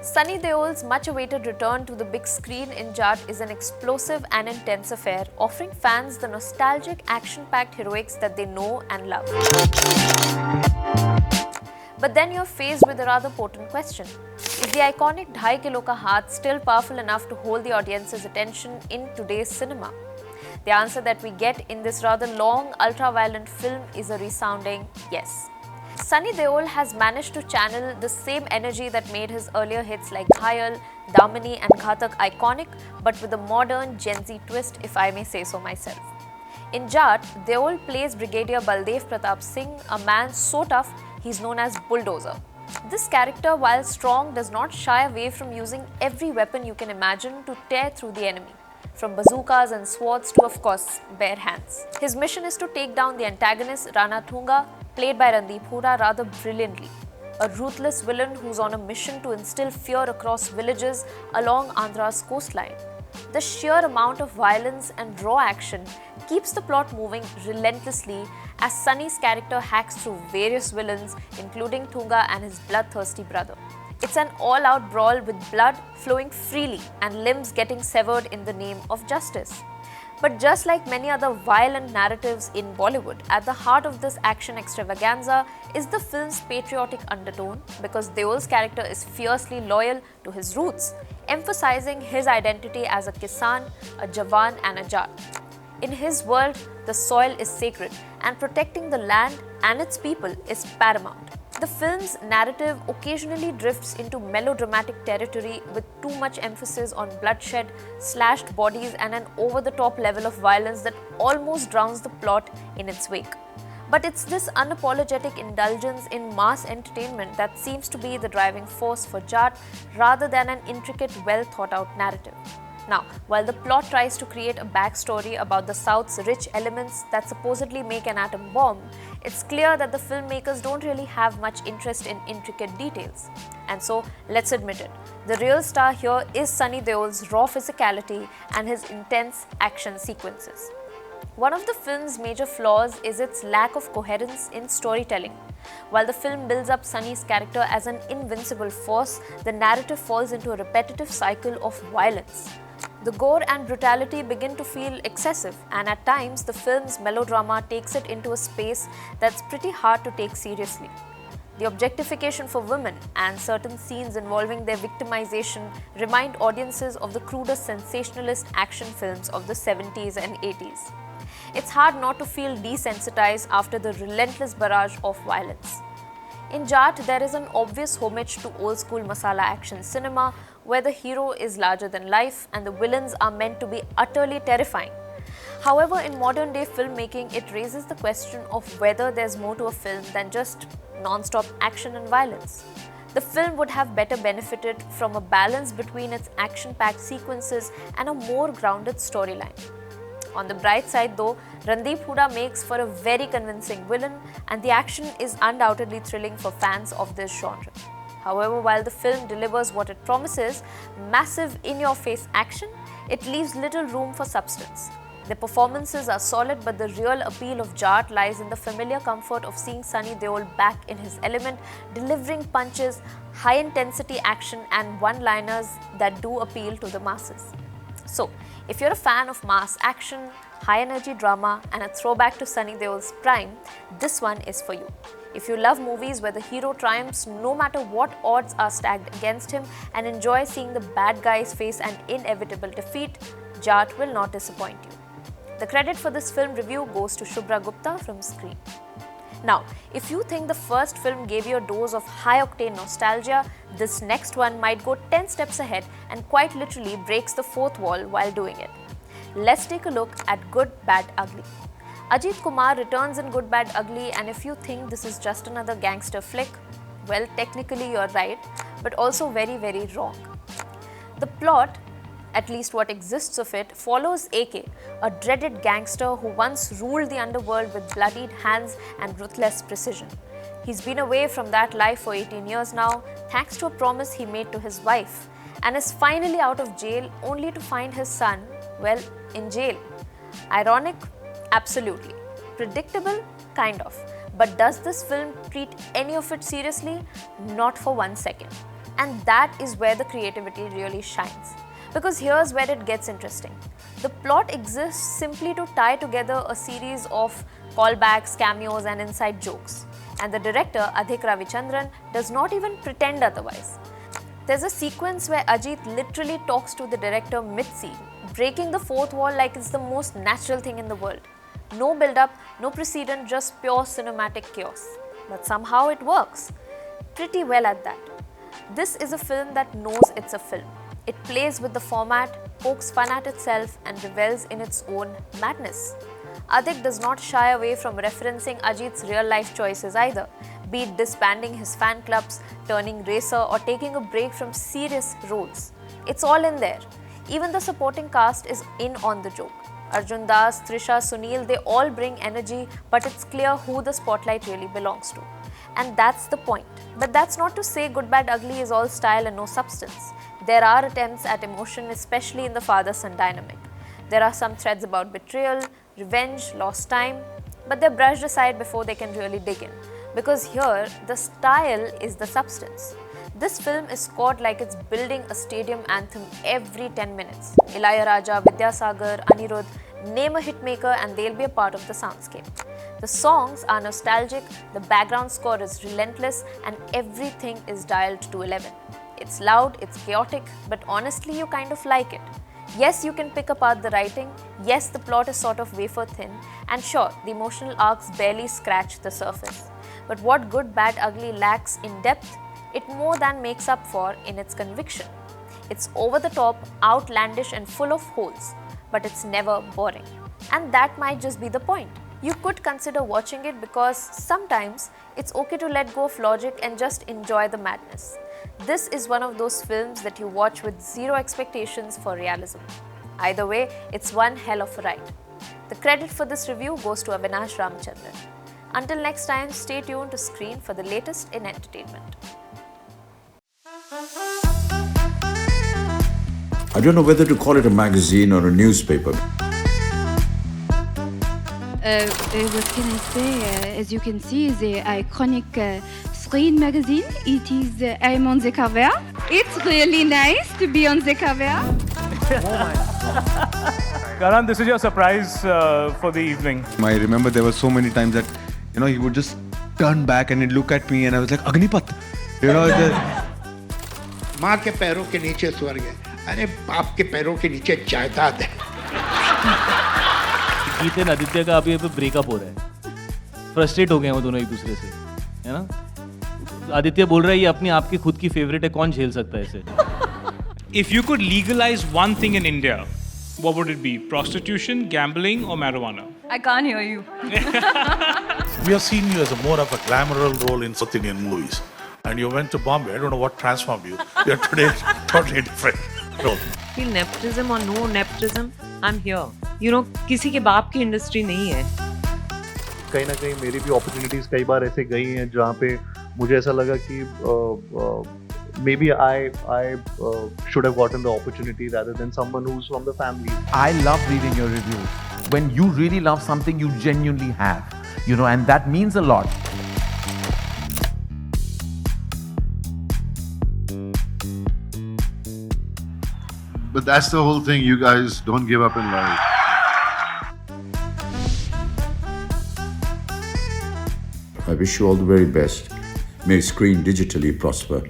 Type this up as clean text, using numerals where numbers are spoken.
Sunny Deol's much-awaited return to the big screen in Jart is an explosive and intense affair, offering fans the nostalgic, action-packed heroics that they know and love. But then you're faced with a rather potent question. Is the iconic 2.5 kilo ka haath still powerful enough to hold the audience's attention in today's cinema? The answer that we get in this rather long, ultra-violent film is a resounding yes. Sunny Deol has managed to channel the same energy that made his earlier hits like Ghayal, Damani and Ghatak iconic, but with a modern Gen Z twist, if I may say so myself. In Jart, Deol plays Brigadier Baldev Pratap Singh, a man so tough he's known as Bulldozer. This character, while strong, does not shy away from using every weapon you can imagine to tear through the enemy, from bazookas and swords to, of course, bare hands. His mission is to take down the antagonist Rana Thunga, played by Randeep Hooda rather brilliantly, a ruthless villain who's on a mission to instill fear across villages along Andhra's coastline. The sheer amount of violence and raw action keeps the plot moving relentlessly as Sunny's character hacks through various villains, including Thunga and his bloodthirsty brother. It's an all-out brawl with blood flowing freely and limbs getting severed in the name of justice. But just like many other violent narratives in Bollywood, at the heart of this action extravaganza is the film's patriotic undertone, because Deol's character is fiercely loyal to his roots, emphasizing his identity as a Kisan, a Jawan and a Jat. In his world, the soil is sacred and protecting the land and its people is paramount. The film's narrative occasionally drifts into melodramatic territory with too much emphasis on bloodshed, slashed bodies and an over-the-top level of violence that almost drowns the plot in its wake. But it's this unapologetic indulgence in mass entertainment that seems to be the driving force for Jart rather than an intricate, well-thought-out narrative. Now, while the plot tries to create a backstory about the South's rich elements that supposedly make an atom bomb, it's clear that the filmmakers don't really have much interest in intricate details. And so, let's admit it, the real star here is Sunny Deol's raw physicality and his intense action sequences. One of the film's major flaws is its lack of coherence in storytelling. While the film builds up Sunny's character as an invincible force, the narrative falls into a repetitive cycle of violence. The gore and brutality begin to feel excessive, and at times the film's melodrama takes it into a space that's pretty hard to take seriously. The objectification for women and certain scenes involving their victimization remind audiences of the crudest sensationalist action films of the 70s and 80s. It's hard not to feel desensitized after the relentless barrage of violence. In Jart, there is an obvious homage to old-school masala action cinema, where the hero is larger than life and the villains are meant to be utterly terrifying. However, in modern-day filmmaking, it raises the question of whether there's more to a film than just non-stop action and violence. The film would have better benefited from a balance between its action-packed sequences and a more grounded storyline. On the bright side though, Randeep Hooda makes for a very convincing villain, and the action is undoubtedly thrilling for fans of this genre. However, while the film delivers what it promises, massive in-your-face action, it leaves little room for substance. The performances are solid, but the real appeal of Jart lies in the familiar comfort of seeing Sunny Deol back in his element, delivering punches, high-intensity action and one-liners that do appeal to the masses. So, if you're a fan of mass action, high-energy drama and a throwback to Sunny Deol's prime, this one is for you. If you love movies where the hero triumphs no matter what odds are stacked against him and enjoy seeing the bad guys face an inevitable defeat, Jart will not disappoint you. The credit for this film review goes to Shubhra Gupta from Screen. Now, if you think the first film gave you a dose of high-octane nostalgia, this next one might go 10 steps ahead and quite literally breaks the fourth wall while doing it. Let's take a look at Good, Bad, Ugly. Ajit Kumar returns in Good, Bad, Ugly, and if you think this is just another gangster flick, well, technically you're right, but also very, very wrong. The plot, at least what exists of it, follows AK, a dreaded gangster who once ruled the underworld with bloodied hands and ruthless precision. He's been away from that life for 18 years now, thanks to a promise he made to his wife, and is finally out of jail only to find his son, well, in jail. Ironic? Absolutely. Predictable? Kind of. But does this film treat any of it seriously? Not for 1 second. And that is where the creativity really shines. Because here's where it gets interesting. The plot exists simply to tie together a series of callbacks, cameos, and inside jokes. And the director, Adhik Ravichandran, does not even pretend otherwise. There's a sequence where Ajit literally talks to the director mid-scene, breaking the fourth wall like it's the most natural thing in the world. No build-up, no precedent, just pure cinematic chaos. But somehow it works. Pretty well at that. This is a film that knows it's a film. It plays with the format, pokes fun at itself, and revels in its own madness. Adhik does not shy away from referencing Ajit's real-life choices either, be it disbanding his fan clubs, turning racer, or taking a break from serious roles. It's all in there. Even the supporting cast is in on the joke. Arjun Das, Trisha, Sunil, they all bring energy, but it's clear who the spotlight really belongs to. And that's the point. But that's not to say Good Bad Ugly is all style and no substance. There are attempts at emotion, especially in the father-son dynamic. There are some threads about betrayal, revenge, lost time, but they're brushed aside before they can really dig in. Because here, the style is the substance. This film is scored like it's building a stadium anthem every 10 minutes. Ilayaraja, Vidyasagar, Anirudh, name a hitmaker and they'll be a part of the soundscape. The songs are nostalgic, the background score is relentless, and everything is dialed to 11. It's loud, it's chaotic, but honestly you kind of like it. Yes, you can pick apart the writing, yes, the plot is sort of wafer thin, and sure, the emotional arcs barely scratch the surface. But what Good, Bad, Ugly lacks in depth, it more than makes up for in its conviction. It's over the top, outlandish, and full of holes, but it's never boring. And that might just be the point. You could consider watching it because sometimes it's okay to let go of logic and just enjoy the madness. This is one of those films that you watch with zero expectations for realism. Either way, it's one hell of a ride. The credit for this review goes to Avinash Ramachandran. Until next time, stay tuned to Screen for the latest in entertainment. I don't know whether to call it a magazine or a newspaper. What can I say? As you can see, the iconic Screen magazine. It is I'm on the cover. It's really nice to be on the cover. Karan, this is your surprise for the evening. I remember there were so many times that, he would just turn back and he'd look at me and I was like, Agnipat. माँ के पैरों के नीचे स्वर्ग है, अरे बाप के पैरों के नीचे जायदाद है। गीत और आदित्य का अभी ब्रेकअप हो रहा है, फ्रस्ट्रेट हो गए हैं वो दोनों एक दूसरे से, है ना? आदित्य बोल रहा है ये अपनी आपकी खुद की फेवरेट है, कौन झेल सकता है इसे? If you could legalize one thing in India, what would it be? Prostitution, gambling, or marijuana? I can't hear you. We have seen you as more of a glamorous role in South Indian movies. And you went to Bombay. I don't know what transformed you. You're today totally different role. Feel nepotism or no nepotism, I'm here. किसी के बाप की industry नहीं है. कहीं ना कहीं मेरी भी अपॉर्चुनिटीज कई बार ऐसे गई हैं जहाँ पे मुझे ऐसा लगा कि maybe I should have gotten the opportunity rather than someone who's from the family. I love reading your reviews. When you really love something, you genuinely have, and that means a lot. But that's the whole thing, you guys don't give up in life. I wish you all the very best. May Screen digitally prosper.